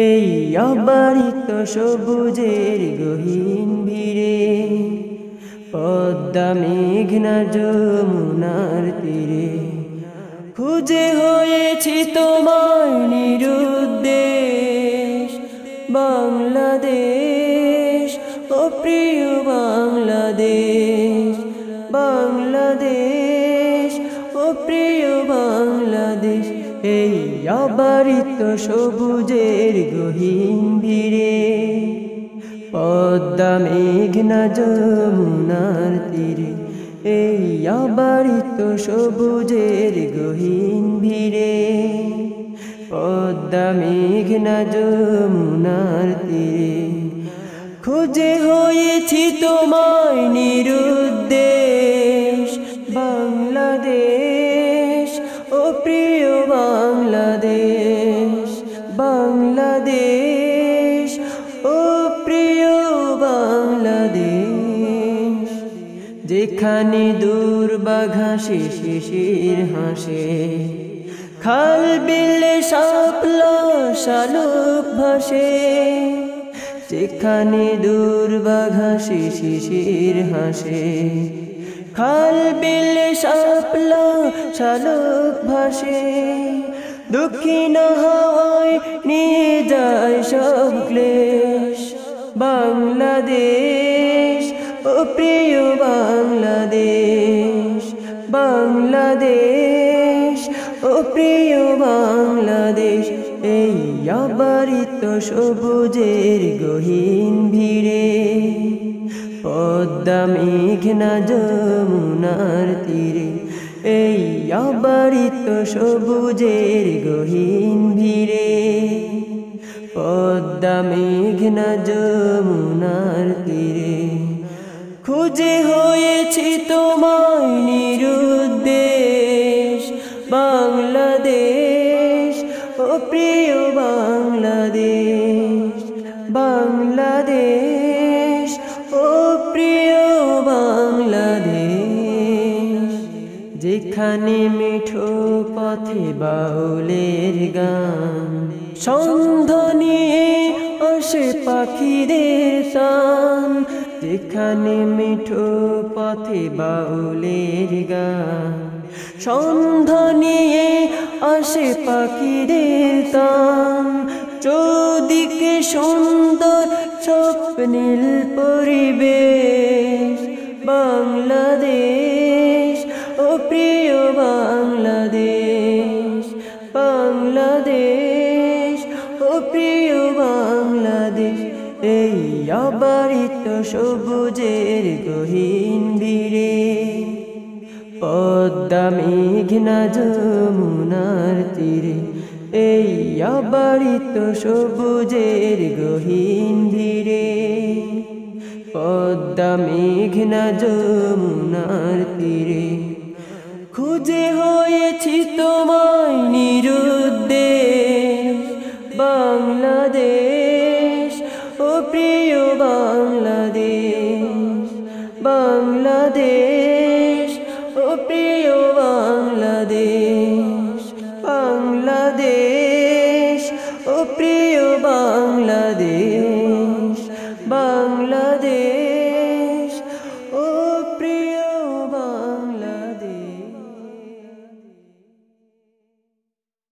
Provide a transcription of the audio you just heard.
এই অবারিত সবুজের গহীন ভিড়ে, পদ্মা মেঘনা যমুনার তীরে, খুঁজে হয়েছি তোমায় নিরুদ্দেশ বাংলাদেশ, ও প্রিয় বাংলাদেশ, বাংলাদেশ, ও প্রিয় বাংলাদেশ। এই অবারিত সবুজের গহীন ভিড়ে, পদ্মা মেঘনা যমুনার তীরে, এই অবারিত সবুজের গহীন ভিড়ে, পদ্মা মেঘনা যমুনার তীরে, খুঁজে হয়েছি তোমায় নিরুদ্দেশ বাংলাদেশ, ও প্রিয় বাংলাদেশ, বাংলাদেশ, ও প্রিয় বাংলাদেশ। যেখানে দূর বাঘাসে শিশির হাসে, খাল বিলে শাপলা শালুক ভাসে, যেখানে দূর বাঘাসে শিশির হাসে, খাল বিলে শাপলা শালুক ভাসে, দক্ষিণ হাওয়ায় নিয়ে যায় সব ক্লেশ বাংলাদেশ, ও প্রিয় বাংলাদেশ, বাংলাদেশ, ও প্রিয় বাংলাদেশ। এই অবারিত সবুজের গহীন ভিড়ে, পদ্মা মেঘনা যমুনার তীরে, এই অবারিত সবুজের গহীন ভিড়ে, পদ্মা মেঘনা যমুনার তীরে, খুঁজে হয়েছি তোমায় নিরুদ্দেশ বাংলাদেশ, ও প্রিয় বাংলাদেশ, বাংলাদেশ, ও প্রিয় বাংলাদেশ। যেখানে মিঠো পথে বাউলের গান, সন্ধ্যা নিয়ে আসে পাখিদের তান, যেখানে মিঠো পথে বাউলের গান, সন্ধ্যা নিয়ে আসে পাখিদের তান, চৌদিকে সুন্দর স্বপ্নিল পরিবেশ বাংলাদেশ, ও প্রিয় বাংলাদেশ, বাংলাদেশ, ও প্রিয় বাংলাদেশ। এই অবারিত সবুজের গহীন ভিড়ে, পদ্মা মেঘনা যমুনার তীরে, এই অবারিত সবুজের গহীন ভিড়ে, পদ্মা মেঘনা যমুনার তীরে, খুঁজে হয়েছি তোমায় নিরুদ্দেশ